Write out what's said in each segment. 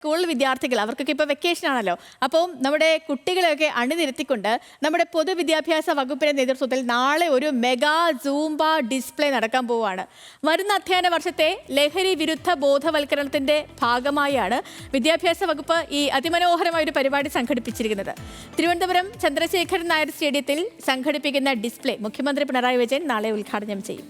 School വിദ്യാർത്ഥികൾ അവർക്കൊക്കെ ഇപ്പോൾ വെക്കേഷൻ ആണല്ലോ. അപ്പോൾ നമ്മുടെ കുട്ടികളെയൊക്കെ അണിനിരത്തിക്കൊണ്ട് നമ്മുടെ പൊതുവിദ്യാഭ്യാസ വകുപ്പിന്റെ നേതൃത്വത്തിൽ നാളെ ഒരു മെഗാ സൂംബ ഡിസ്പ്ലേ നടക്കാൻ പോവുകയാണ്. വരുന്ന അധ്യയന വർഷത്തെ ലഹരി വിരുദ്ധ ബോധവൽക്കരണത്തിന്റെ ഭാഗമായാണ് വിദ്യാഭ്യാസ വകുപ്പ് ഈ അതിമനോഹരമായ ഒരു പരിപാടി സംഘടിപ്പിച്ചിരിക്കുന്നത്. തിരുവനന്തപുരം ചന്ദ്രശേഖരൻ നായർ സ്റ്റേഡിയത്തിൽ സംഘടിപ്പിക്കുന്ന ഡിസ്പ്ലേ മുഖ്യമന്ത്രി പിണറായി വിജയൻ നാളെ ഉദ്ഘാടനം ചെയ്യും.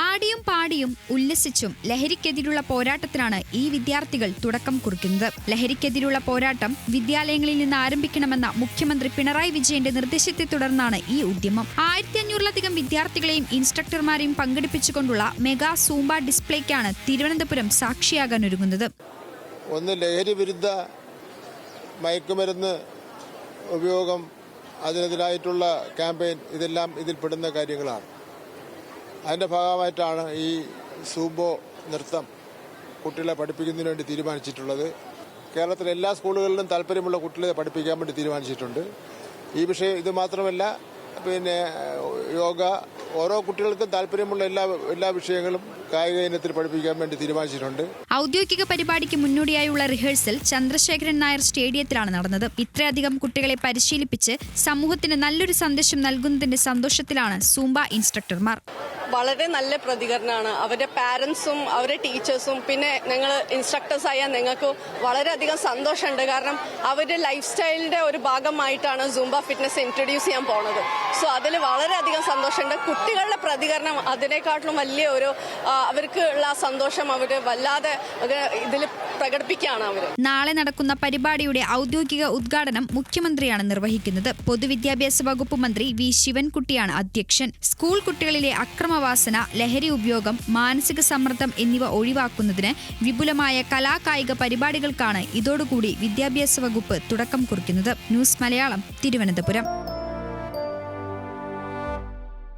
ആടിയും പാടിയും ഉല്ലസിച്ചും ലഹരിക്കെതിരുള്ള പോരാട്ടത്തിനാണ് ഈ വിദ്യാർത്ഥികൾ തുടക്കം കുറിക്കുന്നത്. ലഹരിക്കെതിരുള്ള പോരാട്ടം വിദ്യാലയങ്ങളിൽ നിന്ന് ആരംഭിക്കണമെന്ന മുഖ്യമന്ത്രി പിണറായി വിജയന്റെ നിർദ്ദേശത്തെ തുടർന്നാണ് ഈ ഉദ്യമം. 1500-ലധികം വിദ്യാർത്ഥികളെയും ഇൻസ്ട്രക്ടർമാരെയും പങ്കെടുപ്പിച്ചുകൊണ്ടുള്ള മെഗാ സൂംബ ഡിസ്പ്ലേക്കാണ് തിരുവനന്തപുരം സാക്ഷിയാകാൻ ഒരുങ്ങുന്നത്. ഒന്ന്, ലഹരി വിരുദ്ധ മയക്കുമരുന്ന് ഉപയോഗം, അതിനെതിരായിട്ടുള്ള ക്യാമ്പയിൻ, ഇതെല്ലാം ഇതിൽപ്പെടുന്ന കാര്യങ്ങളാണ്. അതിൻ്റെ ഭാഗമായിട്ടാണ് ഈ സൂംബോ നൃത്തം കുട്ടികളെ പഠിപ്പിക്കുന്നതിന് വേണ്ടി തീരുമാനിച്ചിട്ടുള്ളത്. കേരളത്തിലെ എല്ലാ സ്കൂളുകളിലും താല്പര്യമുള്ള കുട്ടികളെ പഠിപ്പിക്കാൻ വേണ്ടി തീരുമാനിച്ചിട്ടുണ്ട്. ഈ വിഷയം ഇത് മാത്രമല്ല, യോഗ, ഓരോ കുട്ടികൾക്കും താല്പര്യമുള്ള എല്ലാ വിഷയങ്ങളും കായിക ഇനത്തിൽ പഠിപ്പിക്കാൻ വേണ്ടി തീരുമാനിച്ചിട്ടുണ്ട്. ഔദ്യോഗിക പരിപാടിക്ക് മുന്നോടിയായുള്ള റിഹേഴ്സൽ ചന്ദ്രശേഖരൻ നായർ സ്റ്റേഡിയത്തിലാണ് നടന്നത്. ഇത്രയധികം കുട്ടികളെ പരിശീലിപ്പിച്ച് സമൂഹത്തിന് നല്ലൊരു സന്ദേശം നൽകുന്നതിന്റെ സന്തോഷത്തിലാണ് സൂംബ ഇൻസ്ട്രക്ടർമാർ. വളരെ നല്ല പ്രതികരണമാണ്. അവരുടെ പാരൻസും അവരുടെ ടീച്ചേഴ്സും പിന്നെ ഞങ്ങൾ ഇൻസ്ട്രക്ടേഴ്സായ ഞങ്ങൾക്ക് വളരെയധികം സന്തോഷമുണ്ട്. കാരണം അവരുടെ ലൈഫ് സ്റ്റൈലിന്റെ ഒരു ഭാഗമായിട്ടാണ് സൂംബ ഫിറ്റ്നസ് ഇൻട്രൊഡ്യൂസ് ചെയ്യാൻ പോണത്. സോ അതിൽ വളരെയധികം സന്തോഷമുണ്ട്. കുട്ടികളുടെ പ്രതികരണം അതിനേക്കാട്ടിലും വലിയ ഒരു അവർക്ക് ഉള്ള സന്തോഷം അവർ വല്ലാതെ ഇതിൽ പ്രകടിപ്പിക്കുകയാണ് അവർ. നാളെ നടക്കുന്ന പരിപാടിയുടെ ഔദ്യോഗിക ഉദ്ഘാടനം മുഖ്യമന്ത്രിയാണ് നിർവഹിക്കുന്നത്. പൊതുവിദ്യാഭ്യാസ വകുപ്പ് മന്ത്രി വി ശിവൻകുട്ടിയാണ് അധ്യക്ഷൻ. സ്കൂൾ കുട്ടികളിലെ അക്രമവാസന, ലഹരി ഉപയോഗം, മാനസിക സമ്മർദ്ദം എന്നിവ ഒഴിവാക്കുന്നതിന് വിപുലമായ കലാകായിക പരിപാടികൾക്കാണ് ഇതോടുകൂടി വിദ്യാഭ്യാസ വകുപ്പ് തുടക്കം കുറിക്കുന്നത്. ന്യൂസ് മലയാളം, തിരുവനന്തപുരം.